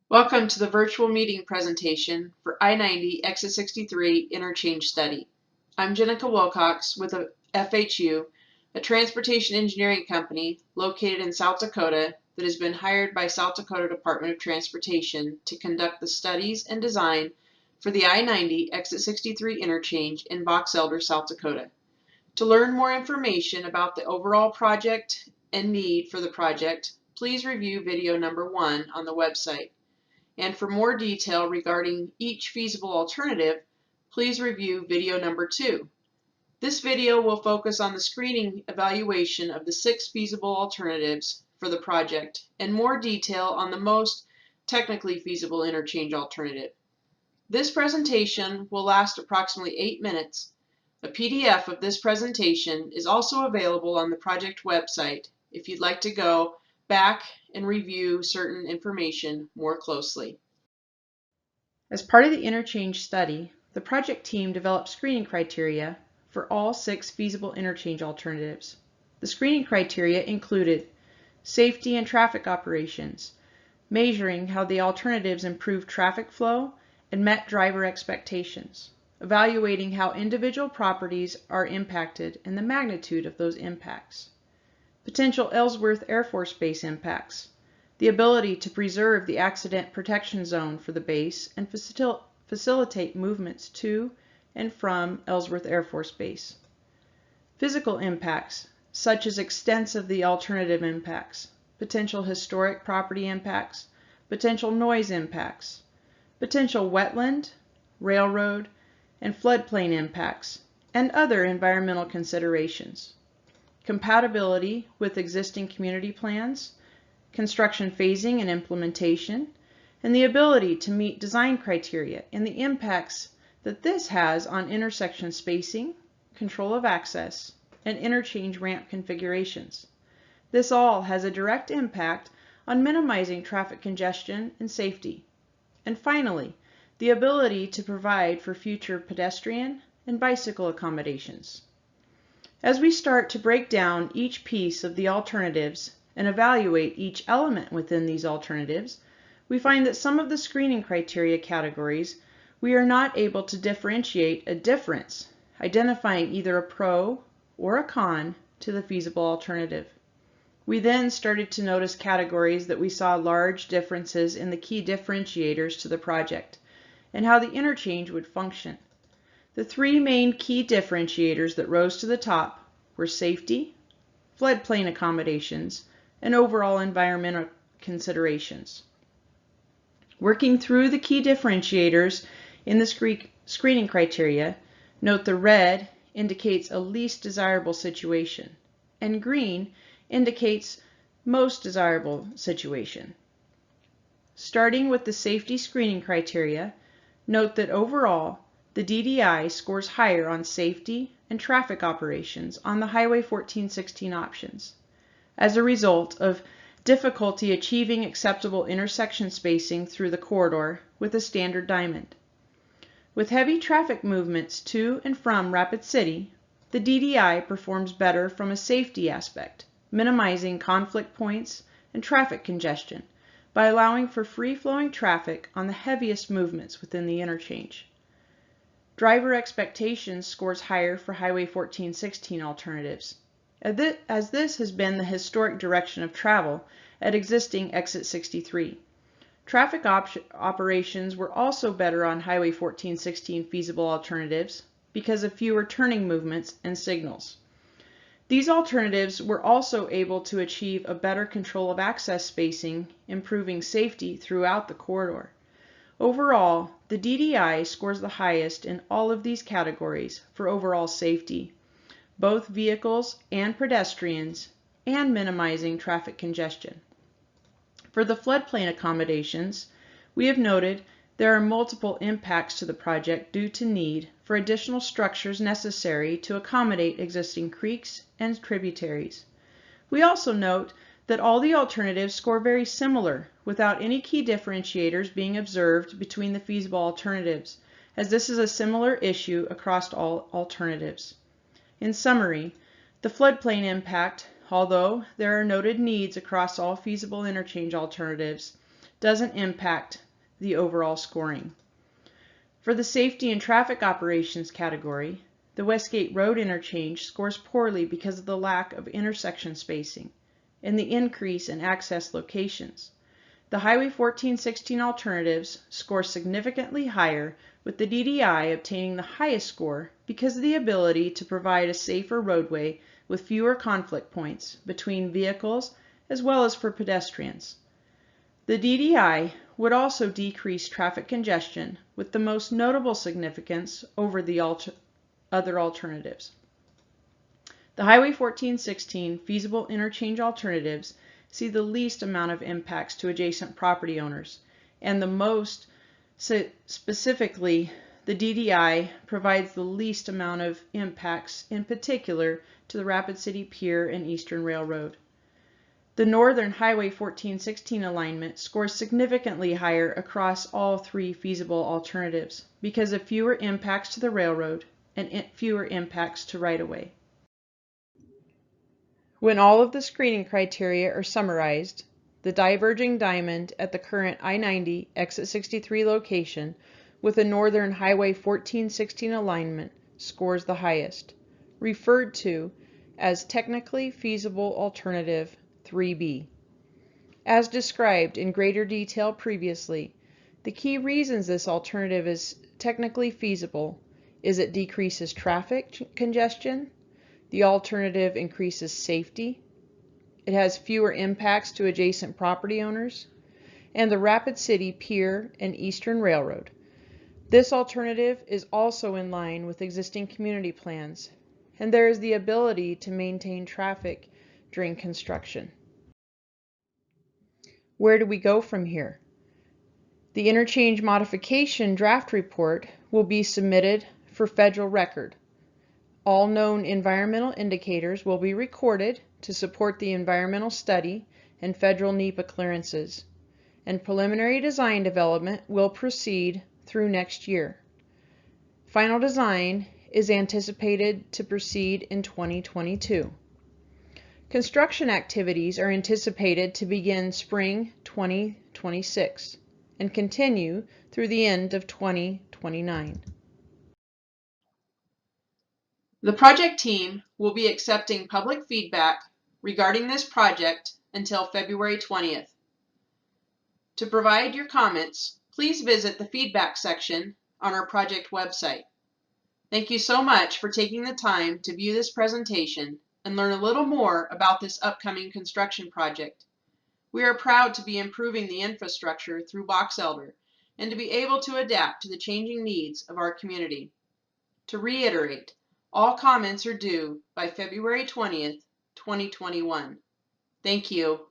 Welcome to the virtual meeting presentation for I-90 Exit 63 Interchange Study. I'm Jenica Wilcox with FHU, a transportation engineering company located in South Dakota that has been hired by South Dakota Department of Transportation to conduct the studies and design for the I-90 Exit 63 interchange in Box Elder, South Dakota. To learn more information about the overall project and need for the project, please review video number 1 on the website. And for more detail regarding each feasible alternative, please review video number 2. This video will focus on the screening evaluation of the 6 feasible alternatives for the project and more detail on the most technically feasible interchange alternative. This presentation will last approximately 8 minutes. A PDF of this presentation is also available on the project website if you'd like to go back and review certain information more closely. As part of the interchange study, the project team developed screening criteria for all 6 feasible interchange alternatives. The screening criteria included safety and traffic operations, measuring how the alternatives improved traffic flow and met driver expectations, evaluating how individual properties are impacted and the magnitude of those impacts, potential Ellsworth Air Force Base impacts, the ability to preserve the accident protection zone for the base and facilitate movements to and from Ellsworth Air Force Base. Physical impacts, such as extensive the alternative impacts, potential historic property impacts, potential noise impacts, potential wetland, railroad, and floodplain impacts, and other environmental considerations. Compatibility with existing community plans, construction phasing and implementation, and the ability to meet design criteria and the impacts that this has on intersection spacing, control of access, and interchange ramp configurations. This all has a direct impact on minimizing traffic congestion and safety. And finally, the ability to provide for future pedestrian and bicycle accommodations. As we start to break down each piece of the alternatives and evaluate each element within these alternatives, we find that some of the screening criteria categories we are not able to differentiate a difference, identifying either a pro or a con to the feasible alternative. We then started to notice categories that we saw large differences in the key differentiators to the project and how the interchange would function. The 3 main key differentiators that rose to the top were safety, floodplain accommodations, and overall environmental considerations. Working through the key differentiators in the screening criteria, note the red indicates a least desirable situation, and green indicates most desirable situation. Starting with the safety screening criteria, note that overall, the DDI scores higher on safety and traffic operations on the Highway 1416 options, as a result of difficulty achieving acceptable intersection spacing through the corridor with a standard diamond. With heavy traffic movements to and from Rapid City, the DDI performs better from a safety aspect, minimizing conflict points and traffic congestion by allowing for free-flowing traffic on the heaviest movements within the interchange. Driver expectations scores higher for Highway 1416 alternatives, as this has been the historic direction of travel at existing Exit 63. Traffic operations were also better on Highway 1416 feasible alternatives because of fewer turning movements and signals. These alternatives were also able to achieve a better control of access spacing, improving safety throughout the corridor. Overall, the DDI scores the highest in all of these categories for overall safety, both vehicles and pedestrians, and minimizing traffic congestion. For the floodplain accommodations, we have noted there are multiple impacts to the project due to need for additional structures necessary to accommodate existing creeks and tributaries. We also note that all the alternatives score very similar without any key differentiators being observed between the feasible alternatives, as this is a similar issue across all alternatives. In summary, the floodplain impact, although there are noted needs across all feasible interchange alternatives, doesn't impact the overall scoring. For the safety and traffic operations category, the Westgate Road interchange scores poorly because of the lack of intersection spacing and the increase in access locations. The Highway 1416 alternatives score significantly higher, with the DDI obtaining the highest score because of the ability to provide a safer roadway with fewer conflict points between vehicles as well as for pedestrians. The DDI would also decrease traffic congestion, with the most notable significance over the other alternatives. The Highway 1416 feasible interchange alternatives see the least amount of impacts to adjacent property owners, and the most specifically, the DDI provides the least amount of impacts, in particular to the Rapid City Pier and Eastern Railroad. The Northern Highway 1416 alignment scores significantly higher across all three feasible alternatives because of fewer impacts to the railroad and fewer impacts to right-of-way. When all of the screening criteria are summarized, the diverging diamond at the current I-90 exit 63 location with a Northern Highway 1416 alignment scores the highest, referred to as technically feasible alternative 3B. As described in greater detail previously, the key reasons this alternative is technically feasible is it decreases traffic congestion, the alternative increases safety, it has fewer impacts to adjacent property owners, and the Rapid City Pier and Eastern Railroad. This alternative is also in line with existing community plans, and there is the ability to maintain traffic during construction. Where do we go from here? The interchange modification draft report will be submitted for federal record. All known environmental indicators will be recorded to support the environmental study and federal NEPA clearances, and preliminary design development will proceed through next year. Final design is anticipated to proceed in 2022. Construction activities are anticipated to begin spring 2026 and continue through the end of 2029. The project team will be accepting public feedback regarding this project until February 20th. To provide your comments, please visit the feedback section on our project website. Thank you so much for taking the time to view this presentation and learn a little more about this upcoming construction project. We are proud to be improving the infrastructure through Box Elder and to be able to adapt to the changing needs of our community. To reiterate, all comments are due by February 20th, 2021. Thank you.